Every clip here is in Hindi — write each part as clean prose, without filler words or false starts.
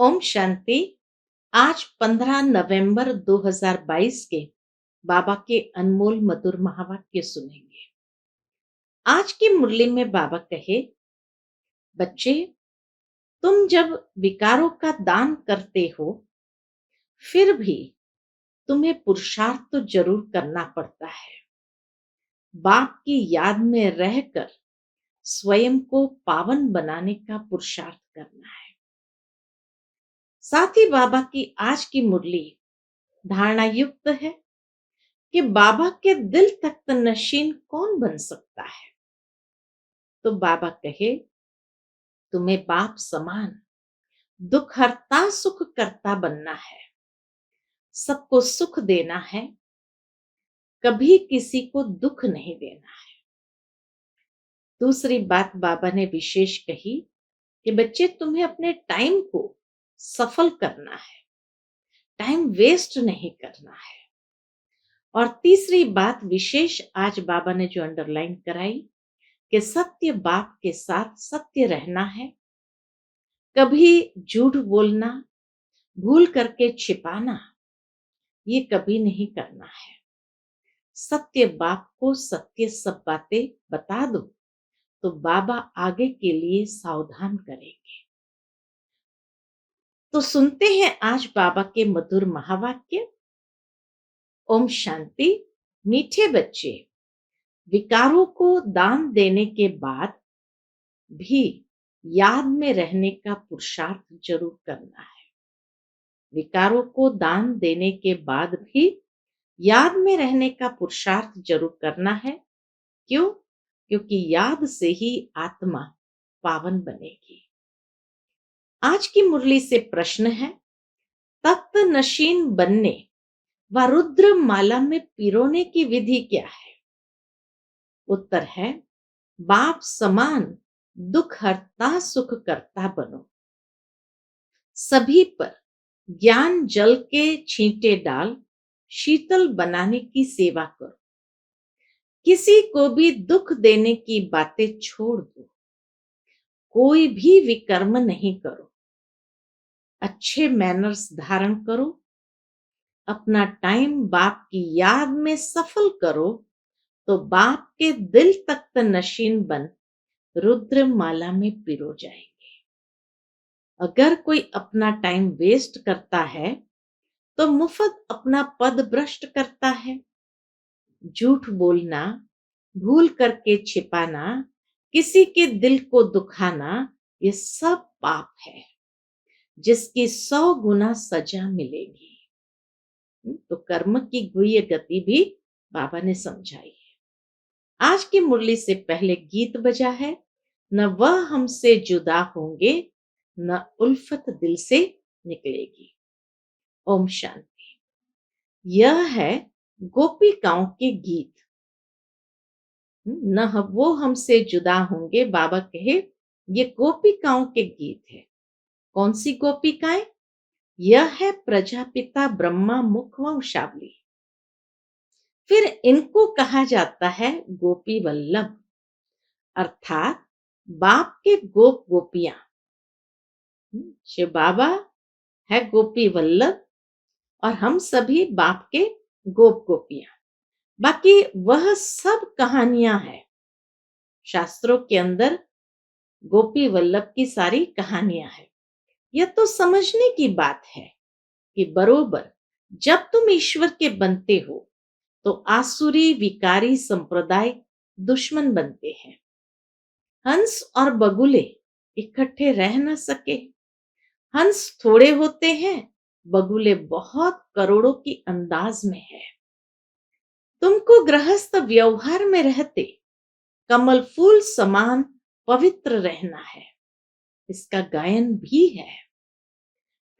ओम शांति। आज 15 नवंबर 2022 के बाबा के अनमोल मधुर महावाक्य सुनेंगे। आज की मुरली में बाबा कहे, बच्चे, तुम जब विकारों का दान करते हो फिर भी तुम्हें पुरुषार्थ तो जरूर करना पड़ता है। बाप की याद में रहकर स्वयं को पावन बनाने का पुरुषार्थ करना है। साथ ही बाबा की आज की मुरली धारणा युक्त है कि बाबा के दिल तख्त नशीन कौन बन सकता है। तो बाबा कहे, तुम्हें बाप समान दुख हरता सुख करता बनना है, सबको सुख देना है, कभी किसी को दुख नहीं देना है। दूसरी बात बाबा ने विशेष कही कि बच्चे, तुम्हें अपने टाइम को सफल करना है, टाइम वेस्ट नहीं करना है। और तीसरी बात विशेष आज बाबा ने जो अंडरलाइन कराई कि सत्य बाप के साथ सत्य रहना है, कभी झूठ बोलना, भूल करके छिपाना, ये कभी नहीं करना है। सत्य बाप को सत्य सब बातें बता दो तो बाबा आगे के लिए सावधान करेंगे। तो सुनते हैं आज बाबा के मधुर महावाक्य। ओम शांति। मीठे बच्चे, विकारों को दान देने के बाद भी याद में रहने का पुरुषार्थ जरूर करना है। विकारों को दान देने के बाद भी याद में रहने का पुरुषार्थ जरूर करना है। क्यों? क्योंकि याद से ही आत्मा पावन बनेगी। आज की मुरली से प्रश्न है, तख्त नशीन बनने व रुद्र माला में पिरोने की विधि क्या है? उत्तर है, बाप समान दुख हरता सुख करता बनो। सभी पर ज्ञान जल के छींटे डाल शीतल बनाने की सेवा करो। किसी को भी दुख देने की बातें छोड़ दो। कोई भी विकर्म नहीं करो। अच्छे मैनर्स धारण करो। अपना टाइम बाप की याद में सफल करो तो बाप के दिल तख्त नशीन बन रुद्र माला में पिरो जाएंगे। अगर कोई अपना टाइम वेस्ट करता है तो मुफ्त अपना पद भ्रष्ट करता है। झूठ बोलना, भूल करके छिपाना, किसी के दिल को दुखाना, ये सब पाप है जिसकी 100 गुना सजा मिलेगी। तो कर्म की गुह्य गति भी बाबा ने समझाई है। आज की मुरली से पहले गीत बजा है, न वह हमसे जुदा होंगे, न उल्फत दिल से निकलेगी। ओम शांति। यह है गोपिकाओं के गीत। न वो हमसे जुदा होंगे, बाबा कहे ये गोपिकाओं के गीत है। कौन सी गोपिकाएं? यह है प्रजापिता ब्रह्मा मुख वंशावली। फिर इनको कहा जाता है गोपी वल्लभ, अर्थात बाप के गोप गोपियां। शिव बाबा है गोपी वल्लभ और हम सभी बाप के गोप गोपियां। बाकी वह सब कहानियां हैं। शास्त्रों के अंदर गोपी वल्लभ की सारी कहानियां हैं। यह तो समझने की बात है कि बरोबर जब तुम ईश्वर के बनते हो तो आसुरी विकारी संप्रदाय दुश्मन बनते हैं। हंस और बगुले इकट्ठे रह न सके। हंस थोड़े होते हैं, बगुले बहुत करोड़ों की अंदाज में है। तुमको गृहस्थ व्यवहार में रहते कमल फूल समान पवित्र रहना है। इसका गायन भी है।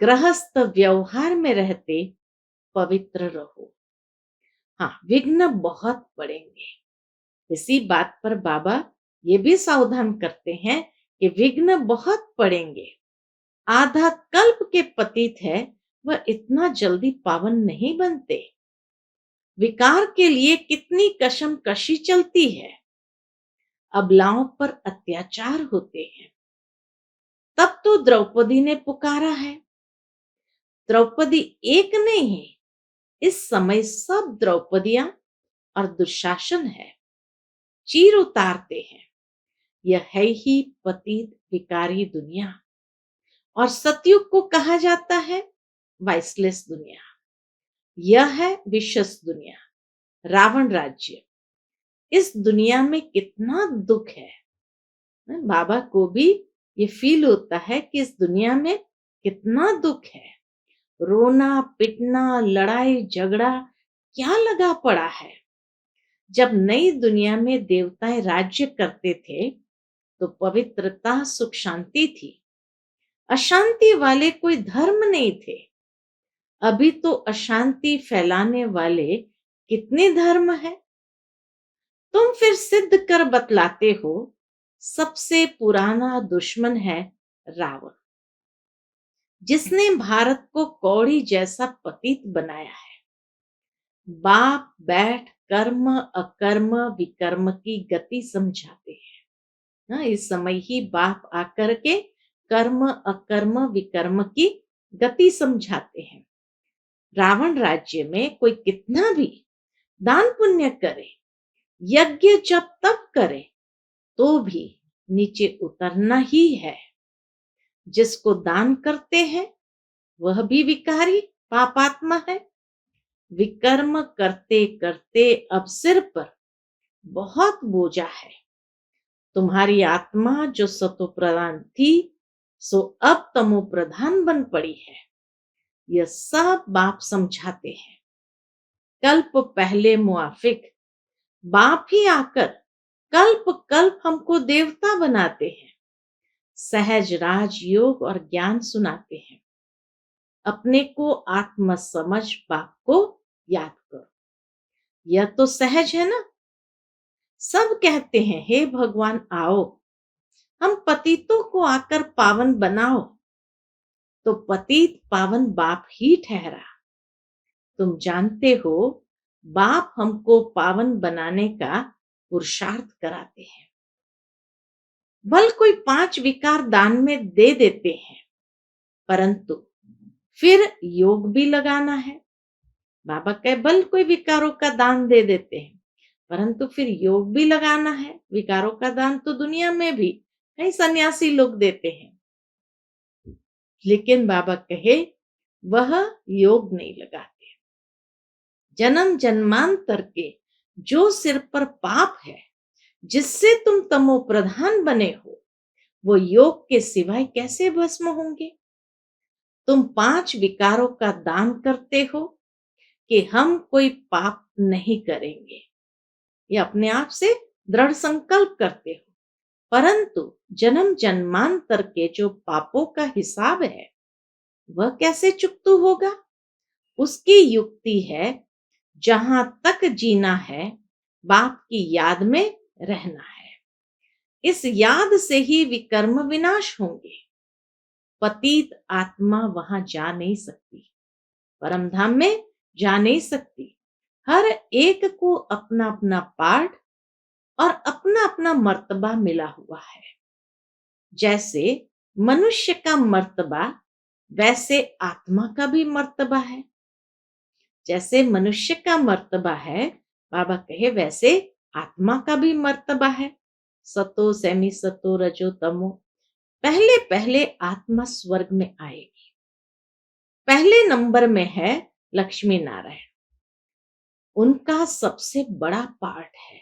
गृहस्थ व्यवहार में रहते पवित्र रहो। हाँ, विघ्न बहुत पड़ेंगे। इसी बात पर बाबा ये भी सावधान करते हैं कि विघ्न बहुत पड़ेंगे। आधा कल्प के पतित है, वह इतना जल्दी पावन नहीं बनते। विकार के लिए कितनी कशमकशी चलती है। अबलाओं पर अत्याचार होते हैं। तब तो द्रौपदी ने पुकारा है, द्रौपदी एक नहीं है, इस समय सब द्रौपदियां और दुशासन है, चीर उतारते हैं। यह है ही पतित विकारी दुनिया, और सतयुग को कहा जाता है वाइसलेस दुनिया। यह है विशस दुनिया, रावण राज्य। इस दुनिया में कितना दुख है। बाबा को भी ये फील होता है कि इस दुनिया में कितना दुख है। रोना पिटना लड़ाई झगड़ा क्या लगा पड़ा है। जब नई दुनिया में देवताएं राज्य करते थे तो पवित्रता सुख शांति थी, अशांति वाले कोई धर्म नहीं थे। अभी तो अशांति फैलाने वाले कितने धर्म है। तुम फिर सिद्ध कर बतलाते हो सबसे पुराना दुश्मन है रावण, जिसने भारत को कौड़ी जैसा पतित बनाया है। बाप बैठ कर्म अकर्म विकर्म की गति समझाते हैं। इस समय ही बाप आकर के कर्म अकर्म विकर्म की गति समझाते हैं। रावण राज्य में कोई कितना भी दान पुण्य करे, यज्ञ जब तब करे, तो भी नीचे उतरना ही है। जिसको दान करते हैं वह भी विकारी पापात्मा है। विकर्म करते करते अब सिर पर बहुत बोझा है। तुम्हारी आत्मा जो सतो प्रधान थी सो अब तमो प्रधान बन पड़ी है। यह सब बाप समझाते हैं। कल्प पहले मुआफिक बाप ही आकर कल्प कल्प हमको देवता बनाते हैं। सहज राज योग और ज्ञान सुनाते हैं। अपने को आत्म समझ बाप को याद करो। यह तो सहज है ना। सब कहते हैं हे भगवान आओ, हम पतितों को आकर पावन बनाओ, तो पतित पावन बाप ही ठहरा। तुम जानते हो बाप हमको पावन बनाने का पुरुषार्थ कराते हैं। भल कोई 5 विकार दान में दे देते हैं, परंतु फिर योग भी लगाना है। बाबा कहे बल कोई विकारों का दान दे देते हैं, परंतु फिर योग भी लगाना है। विकारों का दान तो दुनिया में भी कई सन्यासी लोग देते हैं, लेकिन बाबा कहे वह योग नहीं लगाते। जन्म जन्मांतर के जो सिर पर पाप है, जिससे तुम तमो प्रधान बने हो, वो योग के सिवाय कैसे भस्म होंगे। तुम 5 विकारों का दान करते हो कि हम कोई पाप नहीं करेंगे, ये अपने आप से दृढ़ संकल्प करते हो, परंतु जन्म जन्मांतर के जो पापों का हिसाब है वह कैसे चुकतू होगा। उसकी युक्ति है जहां तक जीना है बाप की याद में रहना है। इस याद से ही विकर्म विनाश होंगे। पतित आत्मा वहां जा नहीं सकती, परम धाम में जा नहीं सकती। हर एक को अपना अपना पाठ और अपना अपना मर्तबा मिला हुआ है। जैसे मनुष्य का मर्तबा वैसे आत्मा का भी मर्तबा है। जैसे मनुष्य का मर्तबा है, बाबा कहे वैसे आत्मा का भी मर्तबा है। सतो सेमी सतो रजो तमो। पहले पहले आत्मा स्वर्ग में आएगी। पहले नंबर में है लक्ष्मी नारायण, उनका सबसे बड़ा पार्ट है।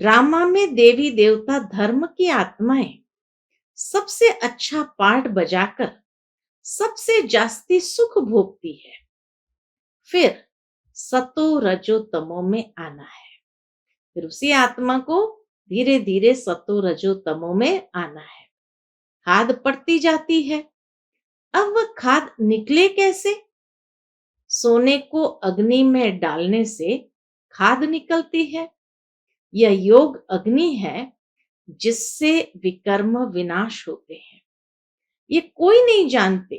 ड्रामा में देवी देवता धर्म की आत्माएं सबसे अच्छा पार्ट बजाकर सबसे जास्ती सुख भोगती है। फिर सतो रजो तमो में आना है। फिर उसी आत्मा को धीरे धीरे सतो रजो तमो में आना है। खाद पड़ती जाती है। अब वह खाद निकले कैसे। सोने को अग्नि में डालने से खाद निकलती है। यह योग अग्नि है जिससे विकर्म विनाश होते हैं। ये कोई नहीं जानते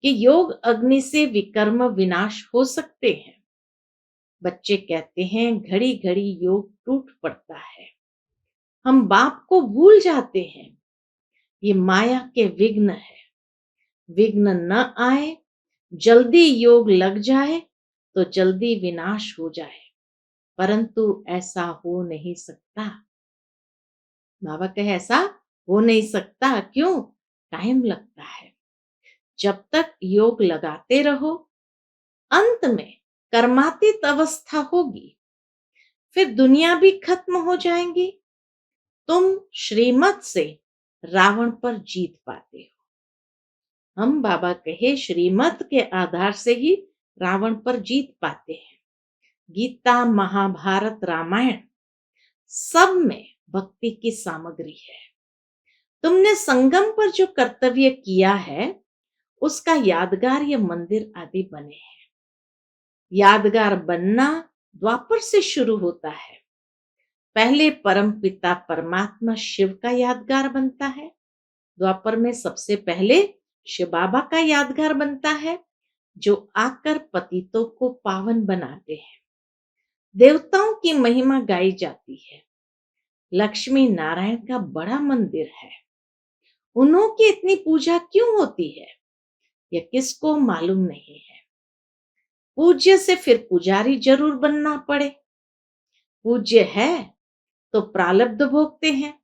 कि योग अग्नि से विकर्म विनाश हो सकते हैं। बच्चे कहते हैं घड़ी घड़ी योग टूट पड़ता है, हम बाप को भूल जाते हैं। ये माया के विघ्न है। विघ्न न आए जल्दी योग लग जाए तो जल्दी विनाश हो जाए, परंतु ऐसा हो नहीं सकता। बाबा कहे ऐसा हो नहीं सकता। क्यों? टाइम लगता है। जब तक योग लगाते रहो, अंत में कर्मातीत अवस्था होगी, फिर दुनिया भी खत्म हो जाएंगी। तुम श्रीमत से रावण पर जीत पाते हो। हम बाबा कहे श्रीमत के आधार से ही रावण पर जीत पाते हैं। गीता, महाभारत, रामायण सब में भक्ति की सामग्री है। तुमने संगम पर जो कर्तव्य किया है, उसका यादगार ये मंदिर आदि बने हैं। यादगार बनना द्वापर से शुरू होता है। पहले परम पिता परमात्मा शिव का यादगार बनता है। द्वापर में सबसे पहले शिव बाबा का यादगार बनता है, जो आकर पतितों को पावन बनाते हैं। देवताओं की महिमा गाई जाती है। लक्ष्मी नारायण का बड़ा मंदिर है। उन्हों की इतनी पूजा क्यों होती है, यह किसको मालूम नहीं है। पूज्य से फिर पुजारी जरूर बनना पड़े। पूज्य है तो प्रारब्ध भोगते हैं।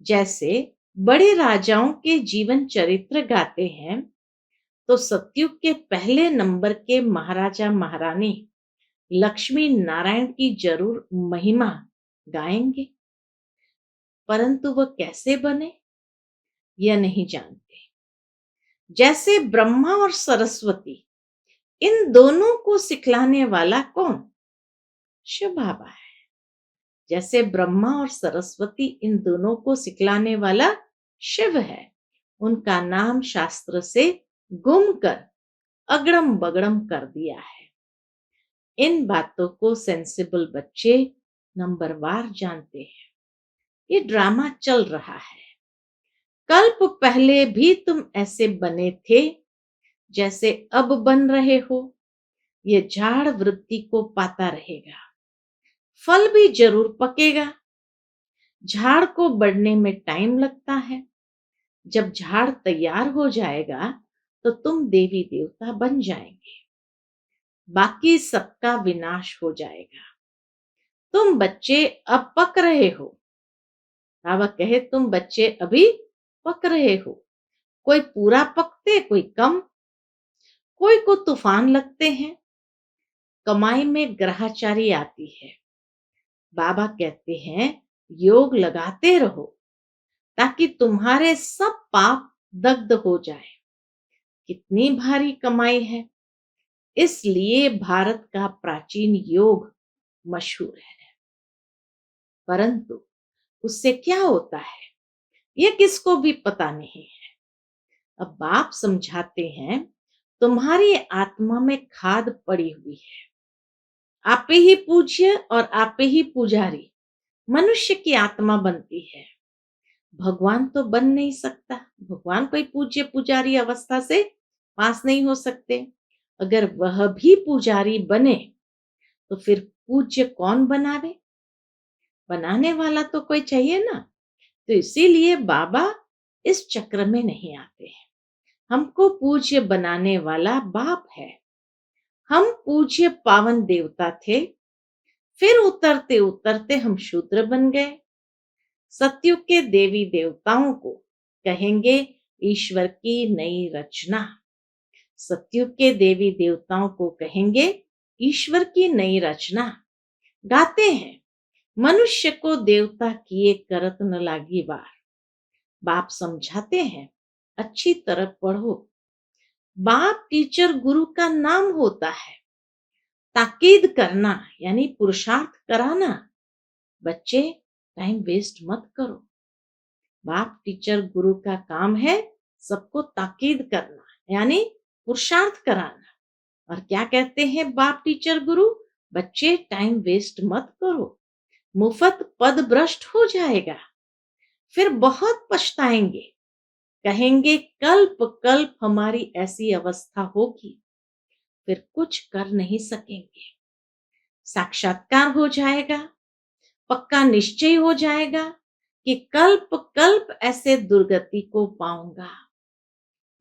जैसे बड़े राजाओं के जीवन चरित्र गाते हैं, तो सतयुग के पहले नंबर के महाराजा महारानी लक्ष्मी नारायण की जरूर महिमा गाएंगे, परंतु वह कैसे बने यह नहीं जानते। जैसे ब्रह्मा और सरस्वती, इन दोनों को सिखलाने वाला कौन? शिव बाबा है। जैसे ब्रह्मा और सरस्वती, इन दोनों को सिखलाने वाला शिव है। उनका नाम शास्त्र से गुम कर अगड़म बगड़म कर दिया है। इन बातों को सेंसिबल बच्चे नंबरवार जानते हैं। ये ड्रामा चल रहा है। कल्प पहले भी तुम ऐसे बने थे जैसे अब बन रहे हो। ये झाड़ वृद्धि को पाता रहेगा, फल भी जरूर पकेगा। झाड़ को बढ़ने में टाइम लगता है। जब झाड़ तैयार हो जाएगा तो तुम देवी देवता बन जाएंगे, बाकी सबका विनाश हो जाएगा। तुम बच्चे अब पक रहे हो। बाबा कहे तुम बच्चे अभी पक रहे हो। कोई पूरा पकते, कोई कम, कोई को तूफान लगते हैं। कमाई में ग्रहचारी आती है। बाबा कहते हैं योग लगाते रहो ताकि तुम्हारे सब पाप दग्ध हो जाए। कितनी भारी कमाई है, इसलिए भारत का प्राचीन योग मशहूर है। परंतु उससे क्या होता है, यह किसको भी पता नहीं है। अब बाप समझाते हैं तुम्हारी आत्मा में खाद पड़ी हुई है। आपे ही पूज्य और आपे ही पुजारी मनुष्य की आत्मा बनती है। भगवान तो बन नहीं सकता। भगवान कोई पूज्य पुजारी अवस्था से पास नहीं हो सकते। अगर वह भी पुजारी बने तो फिर पूज्य कौन बनावे? बनाने वाला तो कोई चाहिए ना। तो इसीलिए बाबा इस चक्र में नहीं आते हैं। हमको पूज्य बनाने वाला बाप है। हम पूज्य पावन देवता थे, फिर उतरते उतरते हम शूद्र बन गए। सतयुग के देवी देवताओं को कहेंगे ईश्वर की नई रचना। सतयुग के देवी देवताओं को कहेंगे ईश्वर की नई रचना। गाते हैं मनुष्य को देवता किए करत न लागी बार। बाप समझाते हैं अच्छी तरह पढ़ो। बाप टीचर गुरु का नाम होता है। ताकीद करना यानी पुरुषार्थ कराना। बच्चे टाइम वेस्ट मत करो। बाप टीचर गुरु का काम है सबको ताकीद करना यानी पुरुषार्थ कराना। और क्या कहते हैं बाप टीचर गुरु? बच्चे टाइम वेस्ट मत करो, मुफ्त पद भ्रष्ट हो जाएगा, फिर बहुत पछताएंगे। कहेंगे कल्प कल्प हमारी ऐसी अवस्था होगी, फिर कुछ कर नहीं सकेंगे। साक्षात्कार हो जाएगा, पक्का निश्चय हो जाएगा कि कल्प कल्प ऐसे दुर्गति को पाऊंगा।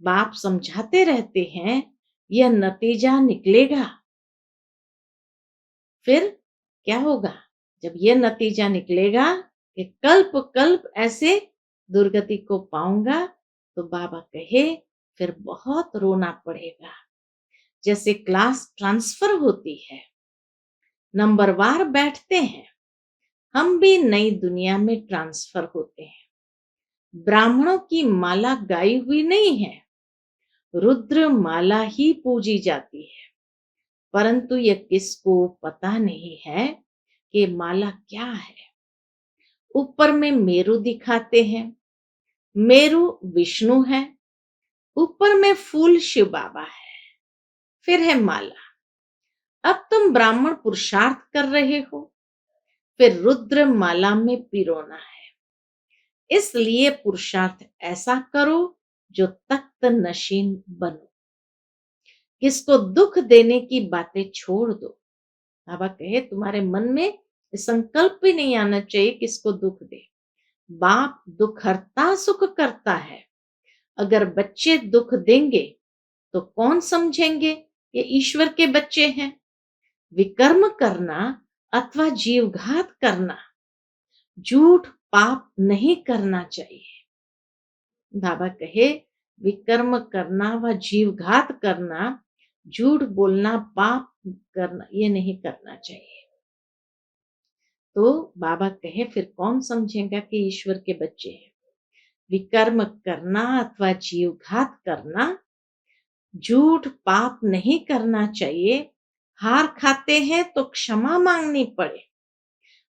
बाप समझाते रहते हैं यह नतीजा निकलेगा। फिर क्या होगा? जब यह नतीजा निकलेगा कि कल्प कल्प ऐसे दुर्गति को पाऊंगा, तो बाबा कहे फिर बहुत रोना पड़ेगा। जैसे क्लास ट्रांसफर होती है, नंबरवार बैठते हैं, हम भी नई दुनिया में ट्रांसफर होते हैं। ब्राह्मणों की माला गाई हुई नहीं है, रुद्र माला ही पूजी जाती है। परंतु यह किसको पता नहीं है कि माला क्या है। ऊपर में मेरु दिखाते हैं, मेरु विष्णु है, ऊपर में फूल शिव बाबा है, फिर है माला। अब तुम ब्राह्मण पुरुषार्थ कर रहे हो, फिर रुद्र माला में पिरोना है। इसलिए पुरुषार्थ ऐसा करो जो तख्त नशीन बनो। किसको दुख देने की बातें छोड़ दो। बाबा कहे तुम्हारे मन में संकल्प भी नहीं आना चाहिए किसको दुख दे। बाप दुख हरता सुख करता है। अगर बच्चे दुख देंगे तो कौन समझेंगे ये ईश्वर के बच्चे हैं। विकर्म करना अथवा जीवघात करना, झूठ पाप नहीं करना चाहिए। बाबा कहे विकर्म करना व जीवघात करना, झूठ बोलना, पाप करना, ये नहीं करना चाहिए। तो बाबा कहे फिर कौन समझेगा कि ईश्वर के बच्चे हैं। विकर्म करना अथवा जीवघात करना, झूठ पाप नहीं करना चाहिए। हार खाते हैं तो क्षमा मांगनी पड़े।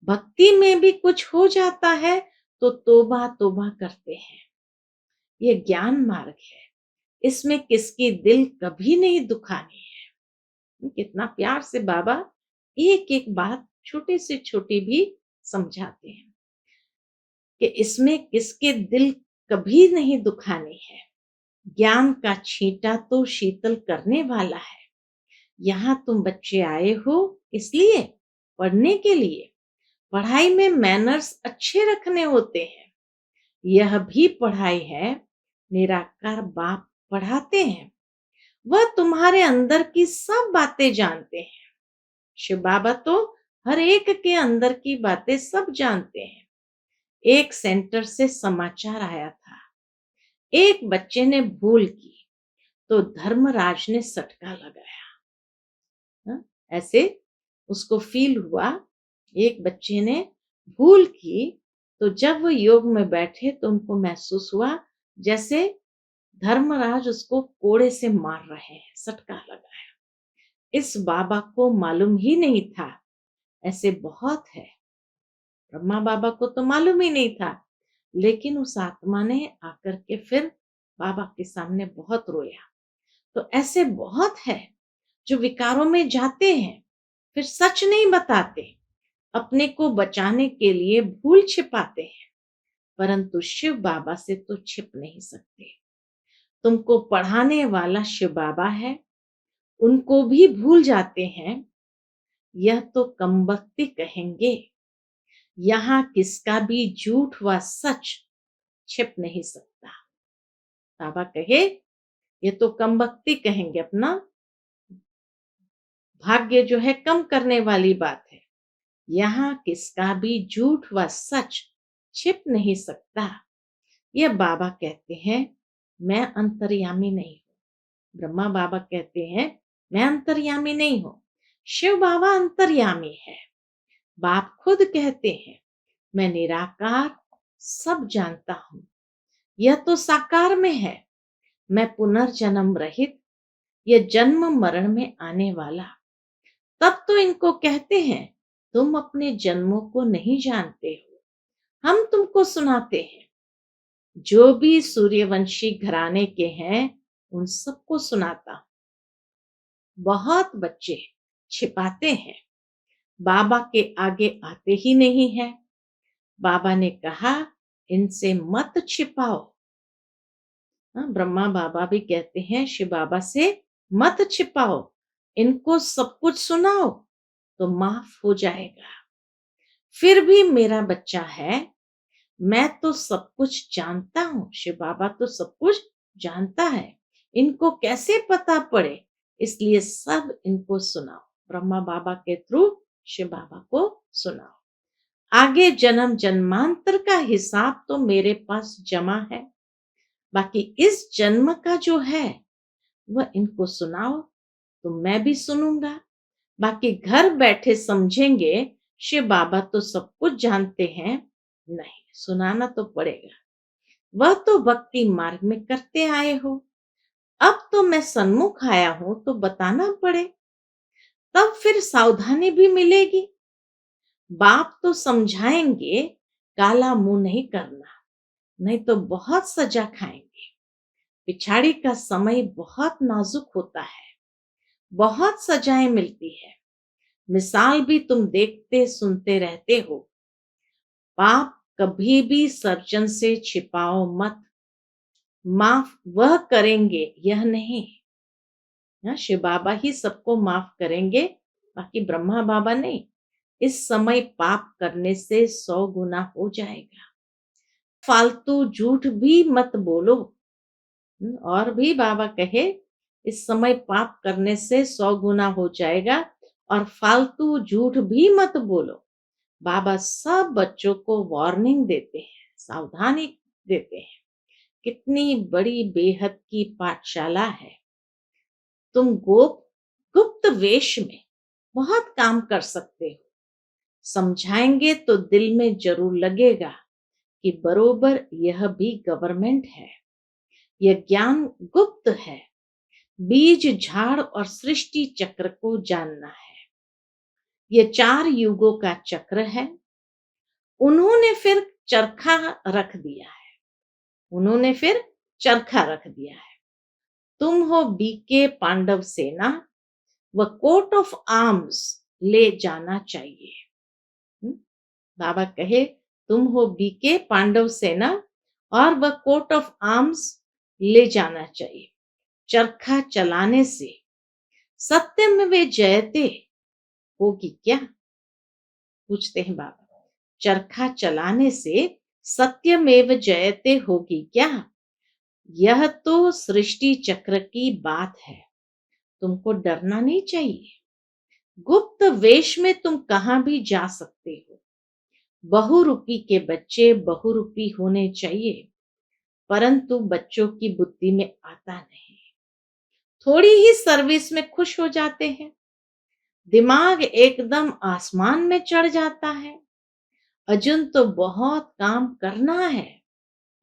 भक्ति में भी कुछ हो जाता है तो तोबा तोबा करते हैं। ये ज्ञान मार्ग है, इसमें किसकी दिल कभी नहीं दुखानी है। कितना प्यार से बाबा एक एक बात छोटी से छोटी भी समझाते हैं कि इसमें किसके दिल कभी नहीं दुखानी है। ज्ञान का छींटा तो शीतल करने वाला है। यहाँ तुम बच्चे आए हो इसलिए, पढ़ने के लिए। पढ़ाई में मैनर्स अच्छे रखने होते हैं। यह भी पढ़ाई है, निराकार बाप पढ़ाते हैं। वह तुम्हारे अंदर की सब बातें जानते हैं। शिव बाबा तो हर एक के अंदर की बातें सब जानते हैं। एक सेंटर से समाचार आया था, एक बच्चे ने भूल की तो धर्मराज ने सटका लगाया। ऐसे उसको फील हुआ, एक बच्चे ने भूल की तो जब वो योग में बैठे तो उनको महसूस हुआ जैसे धर्मराज उसको कोड़े से मार रहे हैं, सटका लगाया। इस बाबा को मालूम ही नहीं था। ऐसे बहुत है, ब्रह्मा बाबा को तो मालूम ही नहीं था, लेकिन उस आत्मा ने आकर के फिर बाबा के सामने बहुत रोया। तो ऐसे बहुत है जो विकारों में जाते हैं, फिर सच नहीं बताते, अपने को बचाने के लिए भूल छिपाते हैं। परंतु शिव बाबा से तो छिप नहीं सकते। तुमको पढ़ाने वाला शिव बाबा है, उनको भी भूल जाते हैं। यह तो कमबख्ती कहेंगे। यहाँ किसका भी झूठ व सच छिप नहीं सकता। बाबा कहे ये तो कमबख्ती कहेंगे, अपना भाग्य जो है कम करने वाली बात है। यहाँ किसका भी झूठ व सच छिप नहीं सकता। यह बाबा कहते हैं मैं अंतर्यामी नहीं हूं। ब्रह्मा बाबा कहते हैं मैं अंतर्यामी नहीं हूं। शिव बाबा अंतर्यामी है। बाप खुद कहते हैं मैं निराकार सब जानता हूं। यह तो साकार में है, मैं पुनर्जन्म रहित, यह जन्म मरण में आने वाला। तब तो इनको कहते हैं तुम अपने जन्मों को नहीं जानते हो, हम तुमको सुनाते हैं। जो भी सूर्यवंशी घराने के हैं उन सबको सुनाता हूं। बहुत बच्चे छिपाते हैं, बाबा के आगे आते ही नहीं है। बाबा ने कहा इनसे मत छिपाओ। ब्रह्मा बाबा भी कहते हैं शिव बाबा से मत छिपाओ, इनको सब कुछ सुनाओ तो माफ हो जाएगा। फिर भी मेरा बच्चा है, मैं तो सब कुछ जानता हूं। शिव बाबा तो सब कुछ जानता है, इनको कैसे पता पड़े इसलिए सब इनको सुनाओ, ब्रह्मा बाबा के थ्रू शिव बाबा को सुनाओ। आगे जन्म जन्मांतर का हिसाब तो मेरे पास जमा है, बाकी इस जन्म का जो है वह इनको सुनाओ तो मैं भी सुनूंगा। बाकी घर बैठे समझेंगे शिव बाबा तो सब कुछ जानते हैं, नहीं, सुनाना तो पड़ेगा। वह तो भक्ति मार्ग में करते आए हो, अब तो मैं सन्मुख आया हूं तो बताना पड़े, तब फिर सावधानी भी मिलेगी। बाप तो समझाएंगे, काला मुंह नहीं करना, नहीं तो बहुत सजा खाएंगे। पिछाड़ी का समय बहुत नाजुक होता है, बहुत सजाएं मिलती है। मिसाल भी तुम देखते सुनते रहते हो। पाप कभी भी सर्जन से छिपाओ मत, माफ वह करेंगे यह नहीं। शिव बाबा ही सबको माफ करेंगे, बाकी ब्रह्मा बाबा नहीं। इस समय पाप करने से 100 गुना हो जाएगा। फालतू झूठ भी मत बोलो। और भी बाबा कहे इस समय पाप करने से 100 गुना हो जाएगा, और फालतू झूठ भी मत बोलो। बाबा सब बच्चों को वार्निंग देते हैं, सावधानी देते हैं। कितनी बड़ी बेहद की पाठशाला है। तुम गुप्त वेश में बहुत काम कर सकते हो। समझाएंगे तो दिल में जरूर लगेगा कि बरोबर यह भी गवर्नमेंट है। यह ज्ञान गुप्त है। बीज झाड़ और सृष्टि चक्र को जानना है। यह 4 युगों का चक्र है। उन्होंने फिर चरखा रख दिया है। उन्होंने फिर चरखा रख दिया है। तुम हो बीके पांडव सेना, व कोट ऑफ आर्म्स ले जाना चाहिए। बाबा कहे तुम हो बीके पांडव सेना और वह कोट ऑफ आर्म्स ले जाना चाहिए। चरखा चलाने से सत्यम वे जयते होगी क्या? पूछते हैं बाबा। चरखा चलाने से सत्यमेव जयते होगी क्या? यह तो सृष्टि चक्र की बात है, तुमको डरना नहीं चाहिए। गुप्त वेश में तुम कहां भी जा सकते हो। बहुरूपी के बच्चे बहुरूपी होने चाहिए, परंतु बच्चों की बुद्धि में आता नहीं। थोड़ी ही सर्विस में खुश हो जाते हैं, दिमाग एकदम आसमान में चढ़ जाता है। अजुन तो बहुत काम करना है।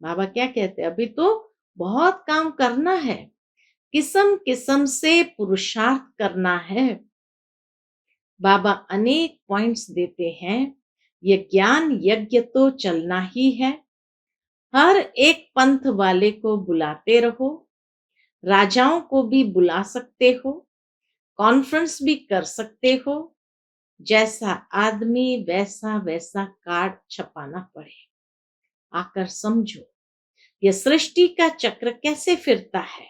बाबा क्या कहते हैं, अभी तो बहुत काम करना है, किस्म किस्म से पुरुषार्थ करना है। बाबा अनेक पॉइंट्स देते हैं। यह ज्ञान यज्ञ तो चलना ही है। हर एक पंथ वाले को बुलाते रहो, राजाओं को भी बुला सकते हो, कॉन्फ्रेंस भी कर सकते हो। जैसा आदमी वैसा वैसा कार्ड छपाना पड़े। आकर समझो यह सृष्टि का चक्र कैसे फिरता है।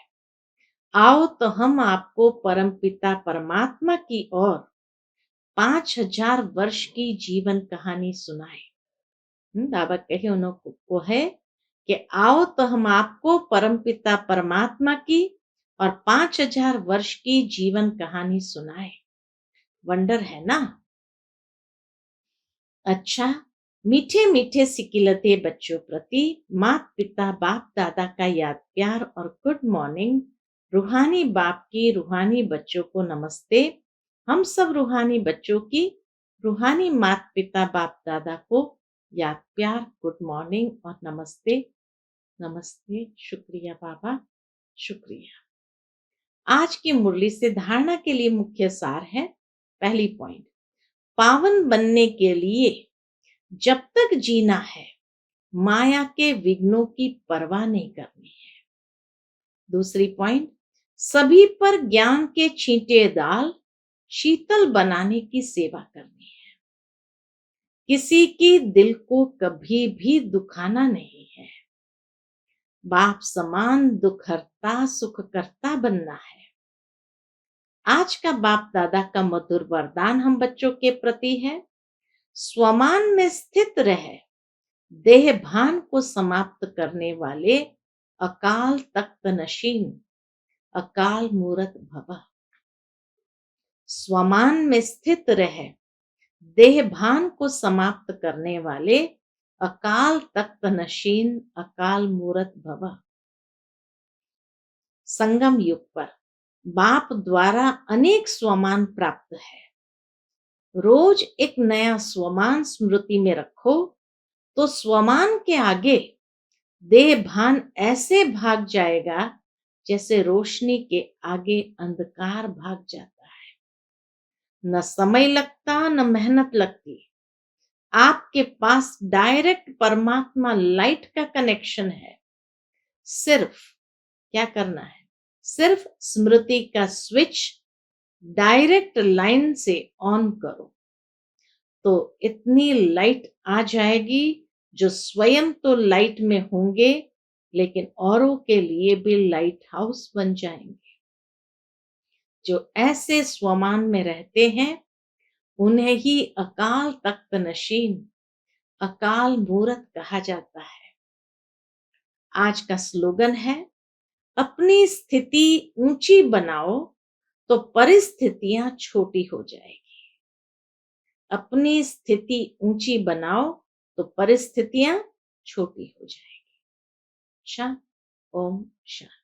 आओ तो हम आपको परमपिता परमात्मा की ओर 5000 वर्ष की जीवन कहानी सुनाए। बाबा कहे उनको है कि आओ तो हम आपको परमपिता परमात्मा की और 5000 वर्ष की जीवन कहानी सुनाए। वंडर है ना। अच्छा, मीठे मीठे सिकिलते बच्चों प्रति माता पिता बाप दादा का याद प्यार और गुड मॉर्निंग। रूहानी बाप की रूहानी बच्चों को नमस्ते। हम सब रूहानी बच्चों की रूहानी माता पिता बाप दादा को याद प्यार, गुड मॉर्निंग और नमस्ते। नमस्ते, शुक्रिया बाबा, शुक्रिया। आज की मुरली से धारणा के लिए मुख्य सार है। पहली पॉइंट, पावन बनने के लिए जब तक जीना है माया के विघ्नों की परवाह नहीं करनी है। दूसरी पॉइंट, सभी पर ज्ञान के छींटे डाल शीतल बनाने की सेवा करनी है। किसी की दिल को कभी भी दुखाना नहीं है। बाप समान दुखहर्ता सुख करता बनना है। आज का बाप दादा का मधुर वरदान हम बच्चों के प्रति है। स्वमान में स्थित रहे देह भान को समाप्त करने वाले अकाल तख्त नशीन अकाल मूरत भव। स्वमान में स्थित रह देह भान को समाप्त करने वाले अकाल तख्त नशीन अकाल मूरत भव। संगम युग पर बाप द्वारा अनेक स्वमान प्राप्त है। रोज एक नया स्वमान स्मृति में रखो तो स्वमान के आगे देह भान ऐसे भाग जाएगा जैसे रोशनी के आगे अंधकार भाग जाता है। न समय लगता न मेहनत लगती। आपके पास डायरेक्ट परमात्मा लाइट का कनेक्शन है। सिर्फ क्या करना है? सिर्फ स्मृति का स्विच डायरेक्ट लाइन से ऑन करो तो इतनी लाइट आ जाएगी जो स्वयं तो लाइट में होंगे लेकिन औरों के लिए भी लाइट हाउस बन जाएंगे। जो ऐसे स्वमान में रहते हैं उन्हें ही अकाल तख्त नशीन अकाल मूरत कहा जाता है। आज का स्लोगन है, अपनी स्थिति ऊंची बनाओ तो परिस्थितियां छोटी हो जाएगी। अपनी स्थिति ऊंची बनाओ तो परिस्थितियां छोटी हो जाएगी। शांति। ओम शांति।